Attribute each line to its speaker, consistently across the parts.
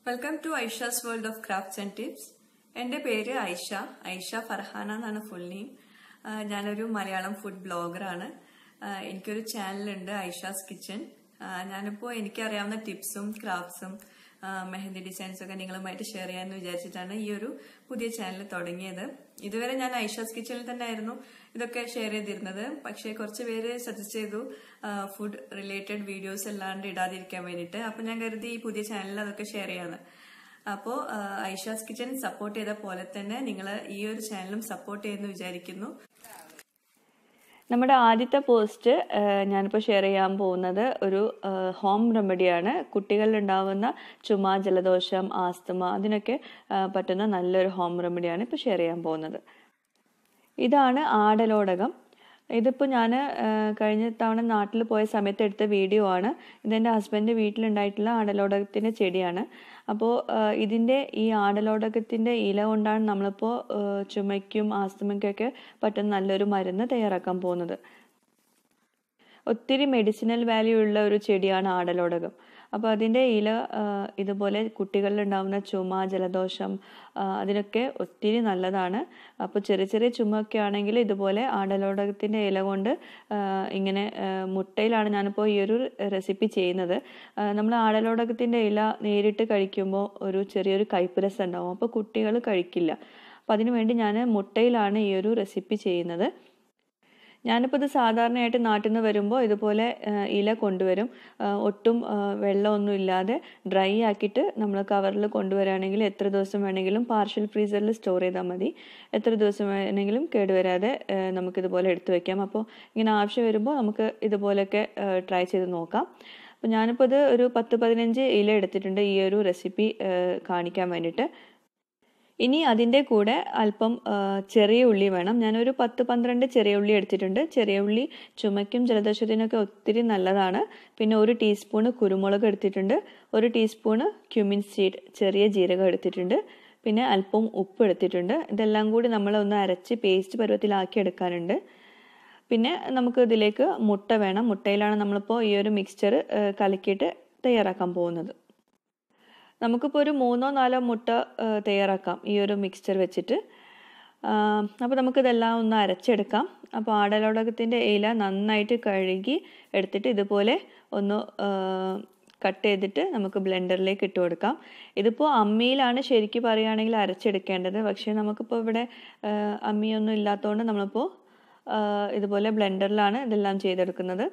Speaker 1: Welcome to Aisha's world of crafts and tips. എൻ്റെ പേര് ഐഷ ഫർഹാന എന്നാണ് ഫുൾ നെയിം. ഞാനൊരു മലയാളം ഫുഡ് ബ്ലോഗറാണ്. എനിക്കൊരു ചാനലുണ്ട്, ഐഷാസ് കിച്ചൺ. ഞാനിപ്പോൾ എനിക്കറിയാവുന്ന ടിപ്സും ക്രാഫ്റ്റ്സും മെഹന്തി ഡിസൈൻസും ഒക്കെ നിങ്ങളുമായിട്ട് ഷെയർ ചെയ്യാമെന്ന് വിചാരിച്ചിട്ടാണ് ഈ ഒരു പുതിയ ചാനൽ തുടങ്ങിയത്. ഇതുവരെ ഞാൻ ഐഷാസ് കിച്ചണിൽ തന്നെ ആയിരുന്നു ഇതൊക്കെ ഷെയർ ചെയ്തിരുന്നത്. പക്ഷേ കുറച്ച് പേര് സജസ്റ്റ് ചെയ്തു ഫുഡ് റിലേറ്റഡ് വീഡിയോസ് അല്ലാണ്ട് ഇടാതിരിക്കാൻ വേണ്ടിയിട്ട്. അപ്പം ഞാൻ കരുതി ഈ പുതിയ ചാനലിൽ അതൊക്കെ ഷെയർ ചെയ്യാന്ന്. അപ്പോൾ ഐഷാസ് കിച്ചൺ സപ്പോർട്ട് ചെയ്ത പോലെ തന്നെ നിങ്ങൾ ഈ ഒരു ചാനലും സപ്പോർട്ട് ചെയ്യുമെന്ന് വിചാരിക്കുന്നു.
Speaker 2: നമ്മുടെ ആദ്യത്തെ പോസ്റ്റ് ഞാനിപ്പോൾ ഷെയർ ചെയ്യാൻ പോകുന്നത് ഒരു ഹോം റെമഡിയാണ്. കുട്ടികളിലുണ്ടാവുന്ന ചുമ, ജലദോഷം, ആസ്തമ അതിനൊക്കെ പറ്റുന്ന നല്ലൊരു ഹോം റെമഡിയാണ് ഇപ്പോൾ ഷെയർ ചെയ്യാൻ പോകുന്നത്. ഇതാണ് ആടലോടകം. ഇതിപ്പോൾ ഞാൻ കഴിഞ്ഞ തവണ നാട്ടിൽ പോയ സമയത്ത് എടുത്ത വീഡിയോ ആണ്. ഇതെൻ്റെ ഹസ്ബൻഡ് വീട്ടിലുണ്ടായിട്ടുള്ള ആടലോടകത്തിൻ്റെ ചെടിയാണ്. അപ്പോൾ ഇതിൻ്റെ ഈ ആടലോടകത്തിൻ്റെ ഇല കൊണ്ടാണ് നമ്മളിപ്പോൾ ചുമയ്ക്കും ആസ്തമയ്ക്കൊക്കെ പറ്റുന്ന നല്ലൊരു മരുന്ന് തയ്യാറാക്കാൻ പോകുന്നത്. ഒത്തിരി മെഡിസിനൽ വാല്യൂ ഉള്ള ഒരു ചെടിയാണ് ആടലോടകം. അപ്പോൾ അതിൻ്റെ ഇല ഇതുപോലെ കുട്ടികളിലുണ്ടാകുന്ന ചുമ, ജലദോഷം അതിനൊക്കെ ഒത്തിരി നല്ലതാണ്. അപ്പോൾ ചെറിയ ചെറിയ ചുമയൊക്കെ ആണെങ്കിൽ ഇതുപോലെ ആടലോടകത്തിൻ്റെ ഇല കൊണ്ട് ഇങ്ങനെ മുട്ടയിലാണ് ഞാനിപ്പോൾ ഈ ഒരു റെസിപ്പി ചെയ്യുന്നത്. നമ്മൾ ആടലോടകത്തിൻ്റെ ഇല നേരിട്ട് കഴിക്കുമ്പോൾ ഒരു ചെറിയൊരു കയ്പ്പ് രസം ഉണ്ടാവും. അപ്പോൾ കുട്ടികൾ കഴിക്കില്ല. അപ്പോൾ അതിനു വേണ്ടി ഞാൻ മുട്ടയിലാണ് ഈ ഒരു റെസിപ്പി ചെയ്യുന്നത്. ഞാനിപ്പോൾ ഇത് സാധാരണയായിട്ട് നാട്ടിൽ നിന്ന് വരുമ്പോൾ ഇതുപോലെ ഇല കൊണ്ടുവരും. ഒട്ടും വെള്ളമൊന്നും ഇല്ലാതെ ഡ്രൈ ആക്കിയിട്ട് നമ്മൾ കവറിൽ കൊണ്ടുവരികയാണെങ്കിൽ എത്ര ദിവസം വേണമെങ്കിലും പാർഷ്യൽ ഫ്രീസറിൽ സ്റ്റോർ ചെയ്താൽ മതി. എത്ര ദിവസം വേണമെങ്കിലും കേടുവരാതെ നമുക്കിതുപോലെ എടുത്തു വയ്ക്കാം. അപ്പോൾ ഇങ്ങനെ ആവശ്യം വരുമ്പോൾ നമുക്ക് ഇതുപോലെയൊക്കെ ട്രൈ ചെയ്ത് നോക്കാം. അപ്പോൾ ഞാനിപ്പോൾ ഇത് ഒരു 10-15 ഇല എടുത്തിട്ടുണ്ട് ഈ ഒരു റെസിപ്പി കാണിക്കാൻ വേണ്ടിയിട്ട്. ഇനി അതിൻ്റെ കൂടെ അല്പം ചെറിയ ഉള്ളി വേണം. ഞാനൊരു 10-12 ചെറിയ ഉള്ളി എടുത്തിട്ടുണ്ട്. ചെറിയ ഉള്ളി ചുമയ്ക്കും ജലദോഷത്തിനൊക്കെ ഒത്തിരി നല്ലതാണ്. പിന്നെ 1 ടീസ്പൂണ് കുരുമുളക് എടുത്തിട്ടുണ്ട്. 1 ടീസ്പൂണ് ക്യുമിൻ സീഡ് ചെറിയ ജീരകം എടുത്തിട്ടുണ്ട്. പിന്നെ അല്പം ഉപ്പ് എടുത്തിട്ടുണ്ട്. ഇതെല്ലാം കൂടി നമ്മളൊന്ന് അരച്ച് പേസ്റ്റ് പരുവത്തിലാക്കി എടുക്കാനുണ്ട്. പിന്നെ നമുക്ക് ഇതിലേക്ക് മുട്ട വേണം. മുട്ടയിലാണ് നമ്മളിപ്പോൾ ഈ ഒരു മിക്സ്ചർ കലക്കിയിട്ട് തയ്യാറാക്കാൻ പോകുന്നത്. നമുക്കിപ്പോൾ ഒരു 3-4 മുട്ട തയ്യാറാക്കാം ഈ ഒരു മിക്സ്ചർ വെച്ചിട്ട്. അപ്പോൾ നമുക്കിതെല്ലാം ഒന്ന് അരച്ചെടുക്കാം. അപ്പോൾ ആടലോടകത്തിൻ്റെ ഇല നന്നായിട്ട് കഴുകി എടുത്തിട്ട് ഇതുപോലെ ഒന്ന് കട്ട് ചെയ്തിട്ട് നമുക്ക് ബ്ലെൻഡറിലേക്ക് ഇട്ട് കൊടുക്കാം. ഇതിപ്പോൾ അമ്മിയിലാണ് ശരിക്കും പറയുകയാണെങ്കിൽ അരച്ചെടുക്കേണ്ടത്. പക്ഷേ നമുക്കിപ്പോൾ ഇവിടെ അമ്മിയൊന്നും ഇല്ലാത്തതുകൊണ്ട് നമ്മളിപ്പോൾ ഇതുപോലെ ബ്ലെൻഡറിലാണ് ഇതെല്ലാം ചെയ്തെടുക്കുന്നത്.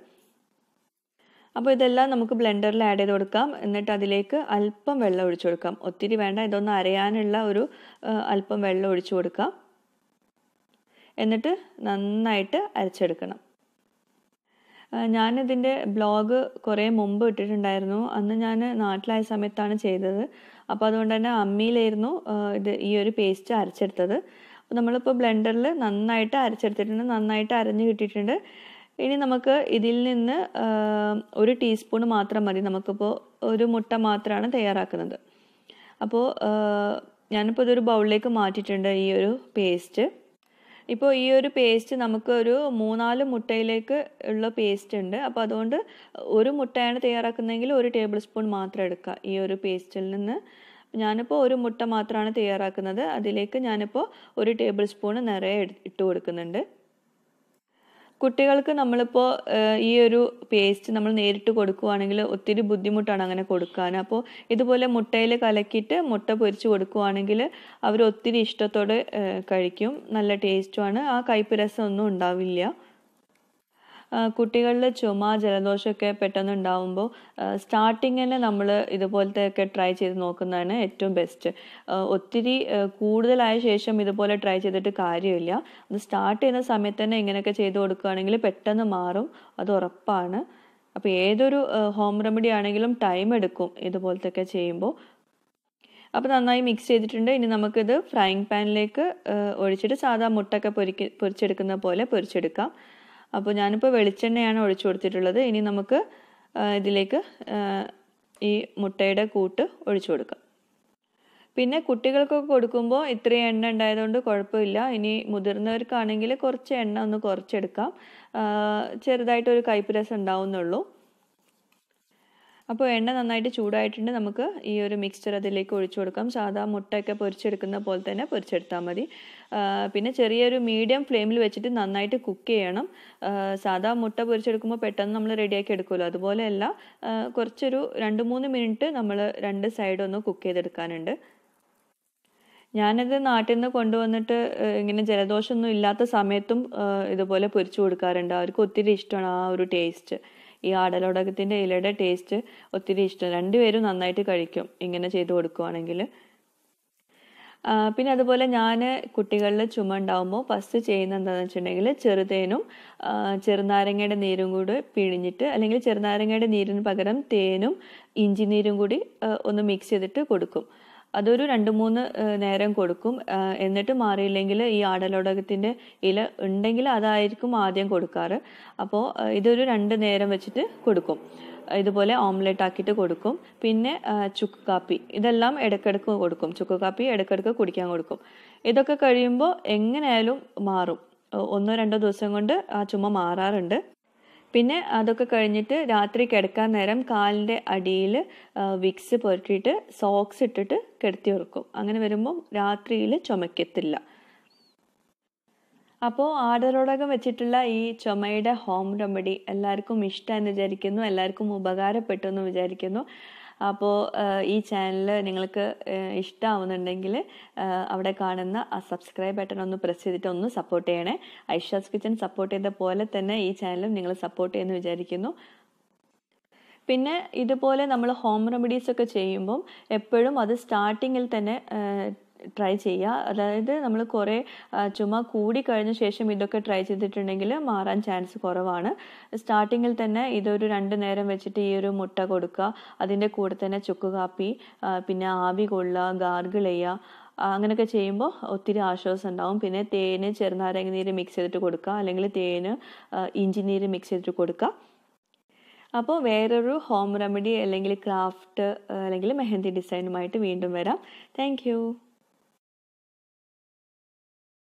Speaker 2: അപ്പോൾ ഇതെല്ലാം നമുക്ക് ബ്ലെൻഡറിൽ ആഡ് ചെയ്ത് കൊടുക്കാം. എന്നിട്ട് അതിലേക്ക് അല്പം വെള്ളം ഒഴിച്ചു കൊടുക്കാം. ഒത്തിരി വേണ്ട, ഇതൊന്ന് അരയാനുള്ള ഒരു അല്പം വെള്ളം ഒഴിച്ചു കൊടുക്കാം. എന്നിട്ട് നന്നായിട്ട് അരച്ചെടുക്കണം. ഞാനിതിൻ്റെ ബ്ലോഗ് കുറേ മുമ്പ് ഇട്ടിട്ടുണ്ടായിരുന്നു. അന്ന് ഞാൻ നാട്ടിലായ സമയത്താണ് ചെയ്തത്. അപ്പോൾ അതുകൊണ്ട് തന്നെ അമ്മിയിലായിരുന്നു ഈ ഒരു പേസ്റ്റ് അരച്ചെടുത്തത്. അപ്പോൾ നമ്മളിപ്പോൾ ബ്ലെൻഡറിൽ നന്നായിട്ട് അരച്ചെടുത്തിട്ടുണ്ട്, നന്നായിട്ട് അരഞ്ഞ് കിട്ടിയിട്ടുണ്ട്. ഇനി നമുക്ക് ഇതിൽ നിന്ന് 1 ടീസ്പൂൺ മാത്രം മതി. നമുക്കിപ്പോൾ ഒരു മുട്ട മാത്രമാണ് തയ്യാറാക്കുന്നത്. അപ്പോൾ ഞാനിപ്പോൾ ഇതൊരു ബൗളിലേക്ക് മാറ്റിയിട്ടുണ്ട് ഈ ഒരു പേസ്റ്റ്. ഇപ്പോൾ ഈ ഒരു പേസ്റ്റ് നമുക്ക് ഒരു 3-4 മുട്ടയിലേക്ക് ഉള്ള പേസ്റ്റ് ഉണ്ട്. അപ്പോൾ അതുകൊണ്ട് 1 മുട്ടയാണ് തയ്യാറാക്കുന്നതെങ്കിൽ 1 ടേബിൾ സ്പൂൺ മാത്രം എടുക്കുക ഈ ഒരു പേസ്റ്റിൽ നിന്ന്. ഞാനിപ്പോൾ 1 മുട്ട മാത്രമാണ് തയ്യാറാക്കുന്നത്. അതിലേക്ക് ഞാനിപ്പോൾ 1 ടേബിൾ സ്പൂൺ നിറയെ ഇട്ട് കൊടുക്കുന്നുണ്ട്. കുട്ടികൾക്ക് നമ്മളിപ്പോൾ ഈ ഒരു പേസ്റ്റ് നമ്മൾ നേരിട്ട് കൊടുക്കുകയാണെങ്കിൽ ഒത്തിരി ബുദ്ധിമുട്ടാണ് അങ്ങനെ കൊടുക്കാൻ. അപ്പോൾ ഇതുപോലെ മുട്ടയിൽ കലക്കിയിട്ട് മുട്ട പൊരിച്ച് കൊടുക്കുകയാണെങ്കിൽ അവർ ഒത്തിരി ഇഷ്ടത്തോടെ കഴിക്കും. നല്ല ടേസ്റ്റുമാണ്. ആ കയ്പ്പ് രസം ഒന്നും ഉണ്ടാവില്ല. കുട്ടികളിൽ ചുമ, ജലദോഷമൊക്കെ പെട്ടെന്ന് ഉണ്ടാവുമ്പോൾ സ്റ്റാർട്ടിങ്ങിന് നമ്മൾ ഇതുപോലത്തെ ഒക്കെ ട്രൈ ചെയ്ത് നോക്കുന്നതാണ് ഏറ്റവും ബെസ്റ്റ്. ഒത്തിരി കൂടുതലായ ശേഷം ഇതുപോലെ ട്രൈ ചെയ്തിട്ട് കാര്യമില്ല. അത് സ്റ്റാർട്ട് ചെയ്യുന്ന സമയത്ത് തന്നെ ഇങ്ങനെയൊക്കെ ചെയ്ത് കൊടുക്കുകയാണെങ്കിൽ പെട്ടെന്ന് മാറും, അത് ഉറപ്പാണ്. അപ്പോൾ ഏതൊരു ഹോം റെമഡി ആണെങ്കിലും ടൈം എടുക്കും ഇതുപോലത്തെ ഒക്കെ ചെയ്യുമ്പോൾ. അപ്പോൾ നന്നായി മിക്സ് ചെയ്തിട്ടുണ്ട്. ഇനി നമുക്കിത് ഫ്രൈങ് പാനിലേക്ക് ഒഴിച്ചിട്ട് സാധാ മുട്ടയൊക്കെ പൊരിച്ചെടുക്കുന്ന പോലെ പൊരിച്ചെടുക്കാം. അപ്പോൾ ഞാനിപ്പോൾ വെളിച്ചെണ്ണയാണ് ഒഴിച്ചു കൊടുത്തിട്ടുള്ളത്. ഇനി നമുക്ക് ഇതിലേക്ക് ഈ മുട്ടയുടെ കൂട്ട് ഒഴിച്ചു കൊടുക്കാം. പിന്നെ കുട്ടികൾക്കൊക്കെ കൊടുക്കുമ്പോൾ ഇത്രയും എണ്ണ ഉണ്ടായതുകൊണ്ട് കുഴപ്പമില്ല. ഇനി മുതിർന്നവർക്കാണെങ്കിൽ കുറച്ച് എണ്ണ ഒന്ന് കുറച്ചെടുക്കാം. ചെറുതായിട്ടൊരു കയ്പ്പ് രസം ഉണ്ടാവുന്നുള്ളൂ. അപ്പോൾ എണ്ണ നന്നായിട്ട് ചൂടായിട്ടുണ്ട്. നമുക്ക് ഈ ഒരു മിക്സ്ചർ അതിലേക്ക് ഒഴിച്ചു കൊടുക്കാം. സാധാ മുട്ടയൊക്കെ പൊരിച്ചെടുക്കുന്ന പോലെ തന്നെ പൊരിച്ചെടുത്താൽ മതി. പിന്നെ ചെറിയൊരു മീഡിയം ഫ്ലെയിമിൽ വെച്ചിട്ട് നന്നായിട്ട് കുക്ക് ചെയ്യണം. സാധാ മുട്ട പൊരിച്ചെടുക്കുമ്പോൾ പെട്ടെന്ന് നമ്മൾ റെഡിയാക്കി എടുക്കുമല്ലോ, അതുപോലെയല്ല. കുറച്ചൊരു 2-3 മിനിറ്റ് നമ്മൾ 2 സൈഡും ഒന്ന് കുക്ക് ചെയ്തെടുക്കാനുണ്ട്. ഞാനിത് നാട്ടിൽ നിന്ന് കൊണ്ടുവന്നിട്ട് ഇങ്ങനെ ജലദോഷമൊന്നും ഇല്ലാത്ത സമയത്തും ഇതുപോലെ പൊരിച്ചു കൊടുക്കാറുണ്ട്. അവർക്ക് ഒത്തിരി ഇഷ്ടമാണ് ആ ഒരു ടേസ്റ്റ്. ഈ ആടലോടകത്തിൻ്റെ ഇലയുടെ ടേസ്റ്റ് ഒത്തിരി ഇഷ്ടം. രണ്ടുപേരും നന്നായിട്ട് കഴിക്കും ഇങ്ങനെ ചെയ്ത് കൊടുക്കുവാണെങ്കിൽ. പിന്നെ അതുപോലെ ഞാൻ കുട്ടികളിൽ ചുമ ഉണ്ടാകുമ്പോൾ ഫസ്റ്റ് ചെയ്യുന്നത് എന്താണെന്ന് വെച്ചിട്ടുണ്ടെങ്കിൽ ചെറുതേനും ചെറുനാരങ്ങയുടെ നീരും കൂടി പിഴിഞ്ഞിട്ട്, അല്ലെങ്കിൽ ചെറുനാരങ്ങയുടെ നീരിന് പകരം തേനും ഇഞ്ചി നീരും കൂടി ഒന്ന് മിക്സ് ചെയ്തിട്ട് കൊടുക്കും. അതൊരു 2-3 നേരം കൊടുക്കും. എന്നിട്ട് മാറിയില്ലെങ്കിൽ ഈ ആടലോടകത്തിൻ്റെ ഇല ഉണ്ടെങ്കിൽ അതായിരിക്കും ആദ്യം കൊടുക്കാറ്. അപ്പോൾ ഇതൊരു 2 നേരം വെച്ചിട്ട് കൊടുക്കും. ഇതുപോലെ ഓംലെറ്റ് ആക്കിയിട്ട് കൊടുക്കും. പിന്നെ ചുക്ക് കാപ്പി, ഇതെല്ലാം ഇടയ്ക്കിടയ്ക്ക് കൊടുക്കും. ചുക്ക് കാപ്പി ഇടയ്ക്കിടയ്ക്ക് കുടിക്കാൻ കൊടുക്കും. ഇതൊക്കെ കഴിയുമ്പോൾ എങ്ങനെയായാലും മാറും. 1-2 ദിവസം കൊണ്ട് ആ ചുമ മാറാറുണ്ട്. പിന്നെ അതൊക്കെ കഴിഞ്ഞിട്ട് രാത്രി കിടക്കാൻ നേരം കാലിൻ്റെ അടിയിൽ വിക്സ് പുരട്ടിയിട്ട് സോക്സ് ഇട്ടിട്ട് കിടത്തി ഉറക്കും. അങ്ങനെ വരുമ്പം രാത്രിയിൽ ചുമക്കത്തില്ല. അപ്പോൾ ആടലോടകം വെച്ചിട്ടുള്ള ഈ ചുമയുടെ ഹോം റെമഡി എല്ലാവർക്കും ഇഷ്ടമെന്ന് വിചാരിക്കുന്നു, എല്ലാവർക്കും ഉപകാരപ്പെട്ടു എന്ന് വിചാരിക്കുന്നു. അപ്പോൾ ഈ ചാനൽ നിങ്ങൾക്ക് ഇഷ്ടമാവുന്നുണ്ടെങ്കിൽ അവിടെ കാണുന്ന ആ സബ്സ്ക്രൈബ് ബട്ടൺ ഒന്ന് പ്രസ് ചെയ്തിട്ട് ഒന്ന് സപ്പോർട്ട് ചെയ്യണേ. ഐഷാസ് കിച്ചൻ സപ്പോർട്ട് ചെയ്ത പോലെ തന്നെ ഈ ചാനലും നിങ്ങൾ സപ്പോർട്ട് ചെയ്യുമെന്ന് വിചാരിക്കുന്നു. പിന്നെ ഇതുപോലെ നമ്മൾ ഹോം റെമഡീസ് ഒക്കെ ചെയ്യുമ്പം എപ്പോഴും അത് സ്റ്റാർട്ടിങ്ങിൽ തന്നെ ട്രൈ ചെയ്യുക. അതായത് നമ്മൾ കുറേ ചുമ കൂടി കഴിഞ്ഞ ശേഷം ഇതൊക്കെ ട്രൈ ചെയ്തിട്ടുണ്ടെങ്കിൽ മാറാൻ ചാൻസ് കുറവാണ്. സ്റ്റാർട്ടിങ്ങിൽ തന്നെ ഇതൊരു 2 നേരം വെച്ചിട്ട് ഈ ഒരു മുട്ട കൊടുക്കുക. അതിൻ്റെ കൂടെ തന്നെ ചുക്ക് കാപ്പി, പിന്നെ ആവി കൊള്ളുക, ഗാർഗിൾ ചെയ്യുക. അങ്ങനെയൊക്കെ ചെയ്യുമ്പോൾ ഒത്തിരി ആശ്വാസം ഉണ്ടാവും. പിന്നെ തേന് ചെറുനാരങ്ങ നീര് മിക്സ് ചെയ്തിട്ട് കൊടുക്കുക, അല്ലെങ്കിൽ തേന് ഇഞ്ചി നീര് മിക്സ് ചെയ്തിട്ട് കൊടുക്കുക. അപ്പോൾ വേറൊരു ഹോം റെമഡി അല്ലെങ്കിൽ ക്രാഫ്റ്റ് അല്ലെങ്കിൽ മെഹന്തി ഡിസൈനുമായിട്ട് വീണ്ടും വരാം. താങ്ക്